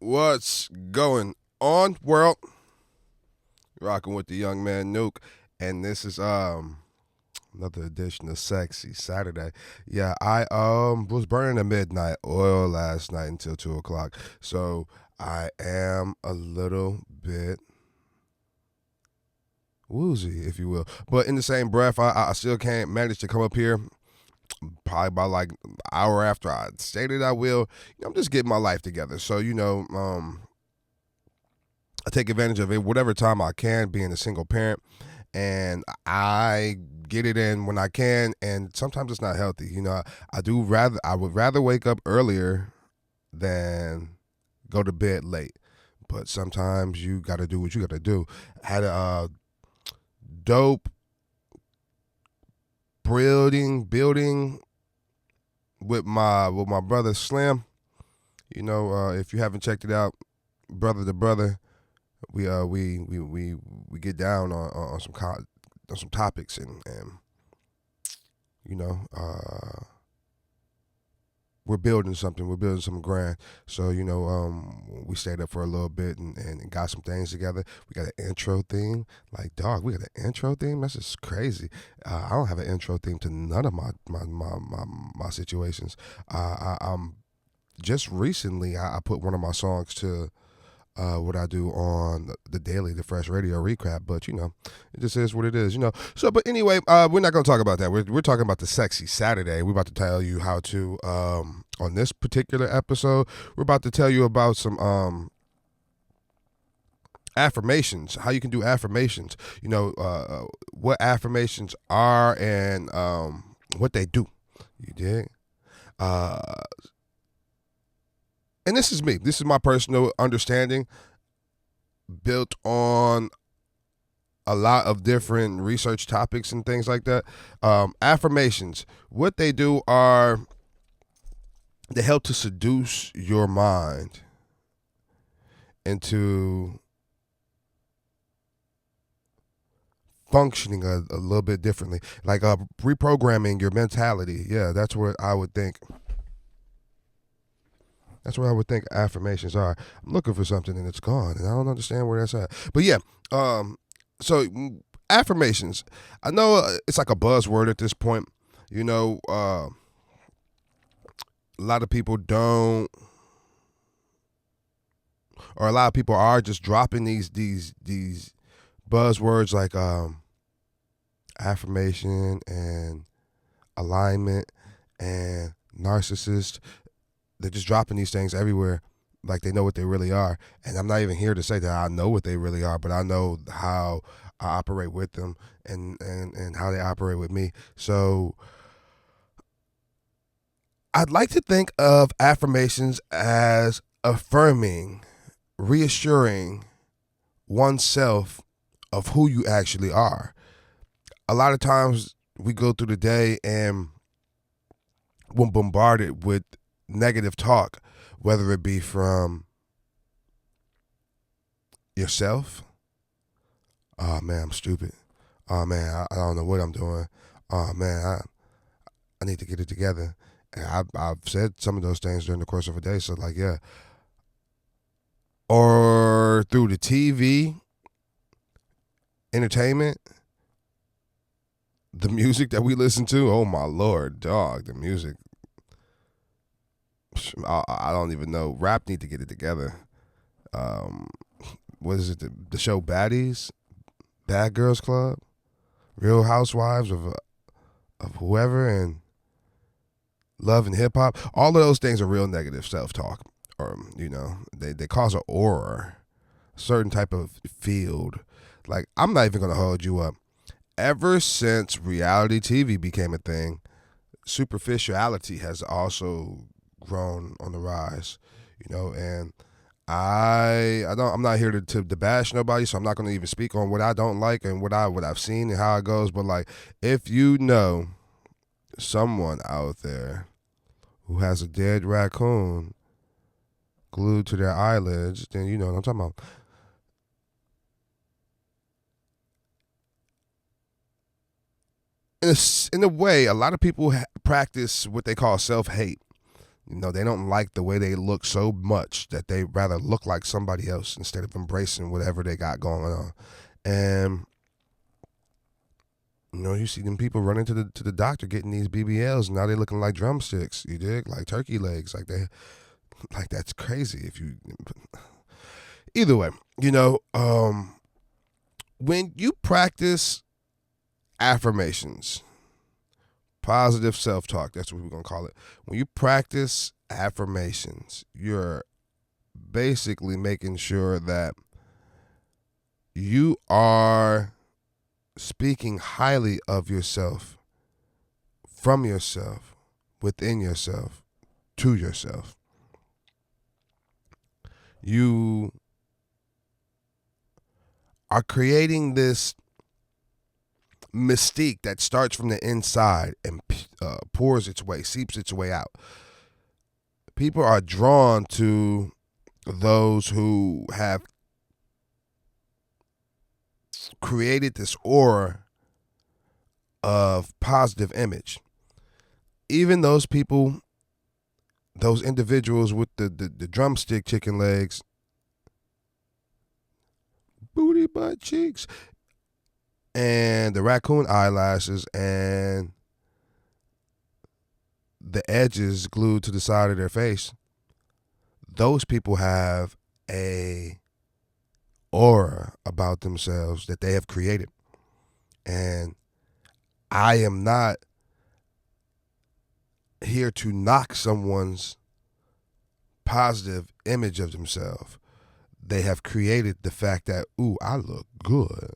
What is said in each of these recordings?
What's going on, world? Rocking with the young man Nuke, and this is another edition of Sexy Saturday. Yeah, I was burning a midnight oil last night until 2 o'clock, so I am a little bit woozy, if you will. But in the same breath, I still can't manage to come up here. Probably about like an hour after I stated I will. I'm just getting my life together. So I take advantage of it whatever time I can, being a single parent, and I get it in when I can. And sometimes it's not healthy. I would rather wake up earlier than go to bed late. But sometimes you got to do what you got to do. Had a dope building with my brother Slim. If you haven't checked it out, brother to brother, we get down on some topics and you know we're building something. We're building something grand. So we stayed up for a little bit and got some things together. We got an intro theme. Like, dog, we got an intro theme. That's just crazy. I don't have an intro theme to none of my situations. I'm just recently I put one of my songs to what I do on the daily, the FRESHH Radio recap. But it just is what it is. So, but anyway, we're not going to talk about that. We're talking about the Sexy Saturday. We're about to tell you how to on this particular episode. We're about to tell you about some affirmations. How you can do affirmations. What affirmations are and what they do. You dig? Uh, and this is me. This is my personal understanding, built on a lot of different research topics and things like that. Affirmations, what they do are they help to seduce your mind into functioning a little bit differently, like reprogramming your mentality. Yeah, that's what I would think. That's what I would think affirmations are. I'm looking for something and it's gone, and I don't understand where that's at. But yeah, affirmations. I know it's like a buzzword at this point. A lot of people don't, or a lot of people are just dropping these buzzwords like affirmation and alignment and narcissist. They're just dropping these things everywhere like they know what they really are. And I'm not even here to say that I know what they really are, but I know how I operate with them and how they operate with me. So I'd like to think of affirmations as affirming, reassuring oneself of who you actually are. A lot of times we go through the day and we're bombarded with negative talk, whether it be from yourself. Oh man, I'm stupid. Oh man, I don't know what I'm doing. Oh man, I need to get it together. And I've said some of those things during the course of a day. So like, yeah. Or through the TV, entertainment, the music that we listen to. Oh my lord, dog, the music. I don't even know. Rap need to get it together. Um, what is it? The show Baddies, Bad Girls Club, Real Housewives of whoever, and Love and Hip Hop. All of those things are real negative self talk, or they cause an aura, a certain type of field. Like, I'm not even gonna hold you up. Ever since reality TV became a thing, superficiality has also grown on the rise, and I'm not here to bash nobody, so I'm not going to even speak on what I don't like and what I've seen and how it goes. But like, if you know someone out there who has a dead raccoon glued to their eyelids, then you know what I'm talking about. In a way, a lot of people practice what they call self-hate. They don't like the way they look so much that they rather look like somebody else instead of embracing whatever they got going on. And you see them people running to the doctor getting these BBLs, and now they looking like drumsticks. You dig? Like turkey legs. Like that's crazy. If you, either way, when you practice affirmations, positive self-talk, that's what we're gonna call it. When you practice affirmations, you're basically making sure that you are speaking highly of yourself, from yourself, within yourself, to yourself. You are creating this mystique that starts from the inside and pours its way, seeps its way out. People are drawn to those who have created this aura of positive image. Even those people, those individuals with the drumstick chicken legs, booty butt cheeks, and the raccoon eyelashes, and the edges glued to the side of their face, those people have a aura about themselves that they have created. And I am not here to knock someone's positive image of themselves. They have created the fact that, ooh, I look good.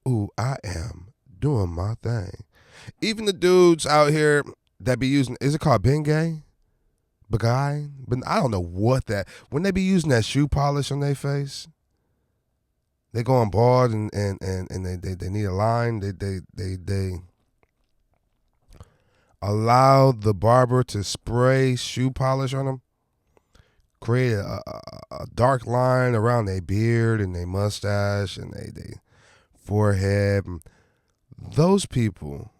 Ooh, I am doing my thing. Even the dudes out here that be using, is it called Bengay? Bagay? But I don't know what that, when they be using that shoe polish on their face, they going bald and they need a line. They allow the barber to spray shoe polish on them, create a dark line around their beard and their mustache and they forehead. Those people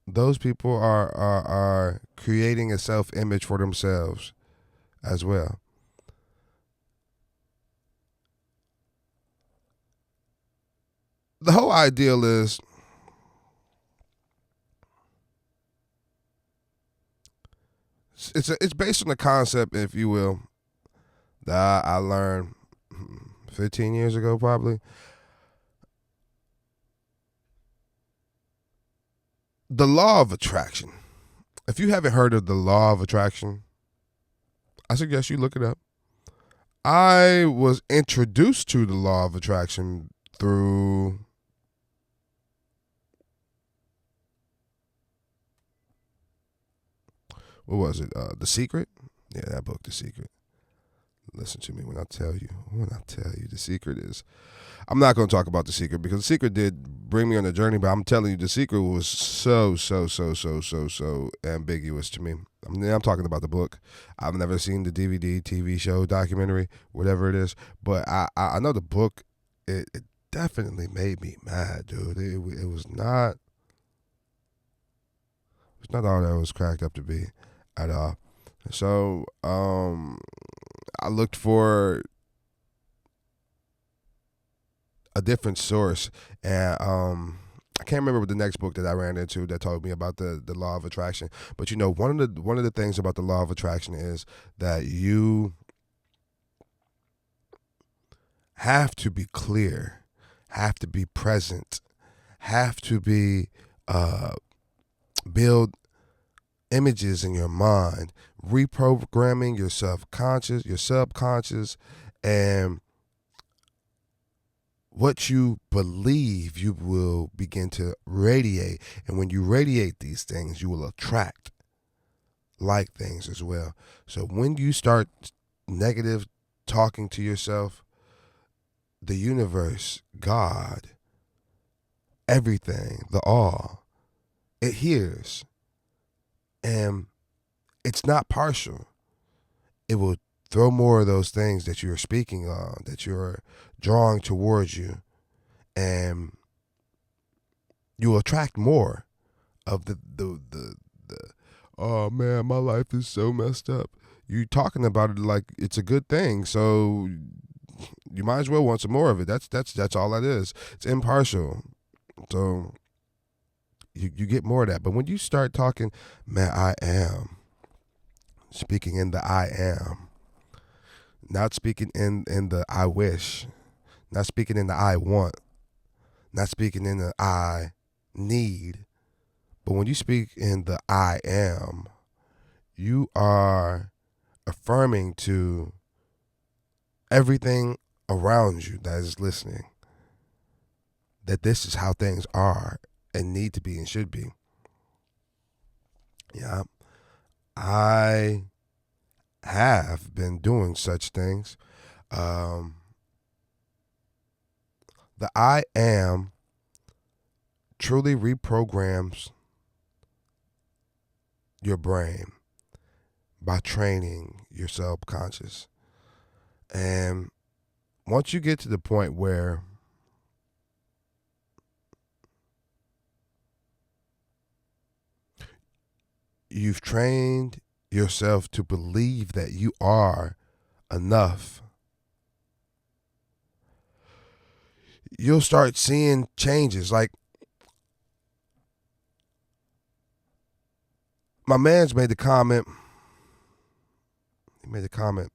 are creating a self-image for themselves as well. The whole ideal is it's based on the concept, if you will, that I learned 15 years ago probably. The law of attraction. If you haven't heard of the law of attraction, I suggest you look it up. I was introduced to the law of attraction through what was it? The Secret? Yeah, that book, The Secret. Listen to me when I tell you. The Secret is. I'm not going to talk about The Secret because The Secret did bring me on a journey, but I'm telling you, The Secret was so ambiguous to me. I'm talking about the book. I've never seen the DVD, TV show, documentary, whatever it is, but I know the book. It definitely made me mad, dude. It was not. It's not all that it was cracked up to be at all. So I looked for a different source, and I can't remember what the next book that I ran into that told me about the law of attraction. But one of the things about the law of attraction is that you have to be clear, have to be present, have to be build images in your mind, reprogramming your subconscious, and what you believe you will begin to radiate. And when you radiate these things, you will attract like things as well. So when you start negative talking to yourself, the universe, God, everything, the all, it hears. And it's not partial. It will throw more of those things that you're speaking on, that you're drawing towards you, and you will attract more of the oh man, my life is so messed up. You talking about it like it's a good thing, so you might as well want some more of it. That's all that is. It's impartial. So you get more of that. But when you start talking, man, I am speaking in the I am, not speaking in the I wish, not speaking in the I want, not speaking in the I need. But when you speak in the I am, you are affirming to everything around you that is listening that this is how things are and need to be and should be. Yeah, I have been doing such things. The I am truly reprograms your brain by training your subconscious. And once you get to the point where you've trained yourself to believe that you are enough, you'll start seeing changes. Like, my man's made the comment. He made a comment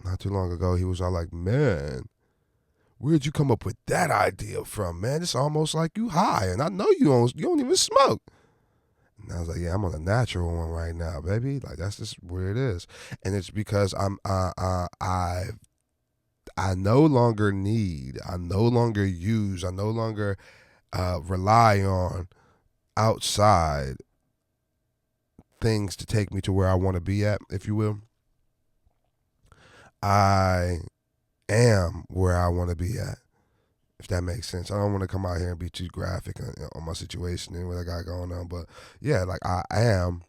not too long ago. He was all like, man, where'd you come up with that idea from, man? It's almost like you high, and I know you don't even smoke. And I was like, yeah, I'm on a natural one right now, baby. Like, that's just where it is. And it's because I no longer need, I no longer use, I no longer rely on outside things to take me to where I want to be at, if you will. I am where I want to be at, if that makes sense. I don't want to come out here and be too graphic on my situation and what I got going on, but yeah, like, I am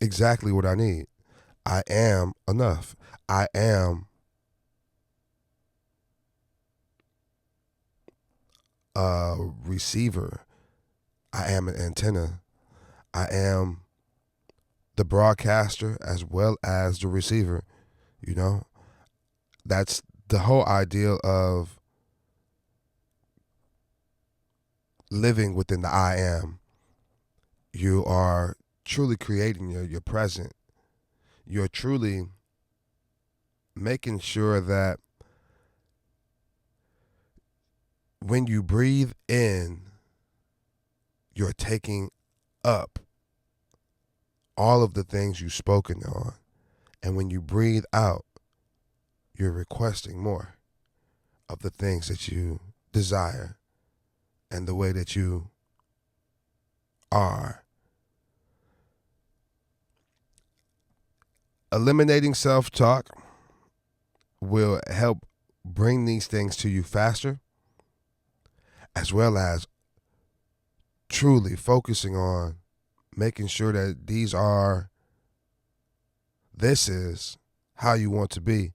exactly what I need. I am enough. I am a receiver. I am an antenna. I am the broadcaster as well as the receiver. You know, that's the whole idea of living within the I am. You are truly creating your present. You're truly making sure that when you breathe in, you're taking up all of the things you've spoken on. And when you breathe out, you're requesting more of the things that you desire and the way that you are. Eliminating self-talk will help bring these things to you faster, as well as truly focusing on making sure that this is how you want to be,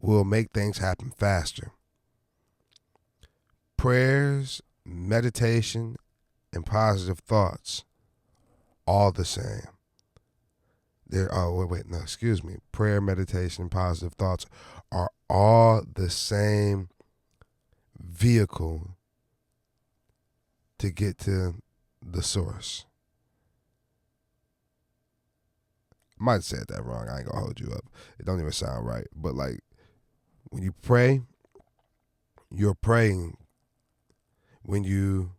will make things happen faster. Prayers, meditation, and positive thoughts, all the same. Prayer, meditation, and positive thoughts are all the same vehicle to get to the source. I might have said that wrong. I ain't gonna hold you up. It don't even sound right. But like, when you pray, you're praying. When you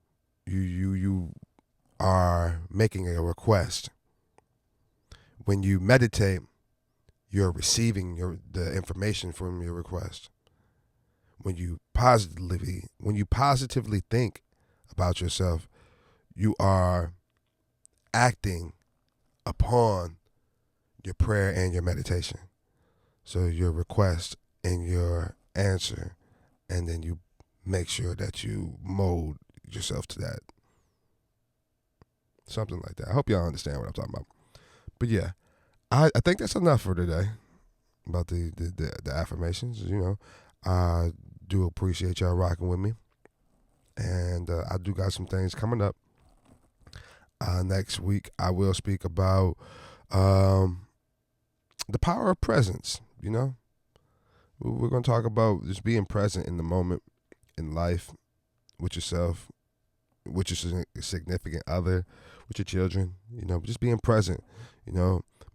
are making a request. When you meditate, you're receiving the information from your request. When you positively think about yourself, you are acting upon your prayer and your meditation. So your request and your answer, and then you make sure that you mold yourself to that. Something like that. I hope y'all understand what I'm talking about. But yeah, I think that's enough for today about the affirmations. You know, I do appreciate y'all rocking with me. And I do got some things coming up. Next week, I will speak about um, the power of presence. We're going to talk about just being present in the moment in life with yourself, with your significant other, with your children. Just being present.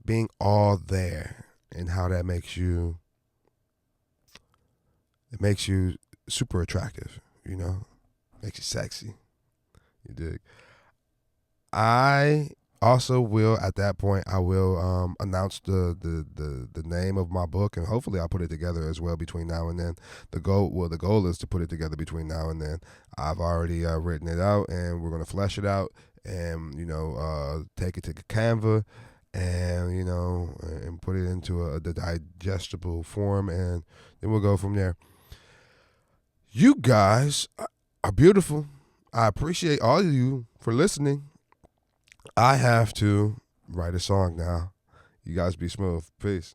Being all there, and how that makes you. It makes you super attractive. Makes you sexy. You dig? I also will, at that point, I will announce the name of my book, and hopefully I'll put it together as well between now and then. The goal is to put it together between now and then. I've already written it out, and we're gonna flesh it out, and take it to Canva, and and put it into the digestible form, and then we'll go from there. You guys are beautiful. I appreciate all of you for listening. I have to write a song now. You guys be smooth. Peace.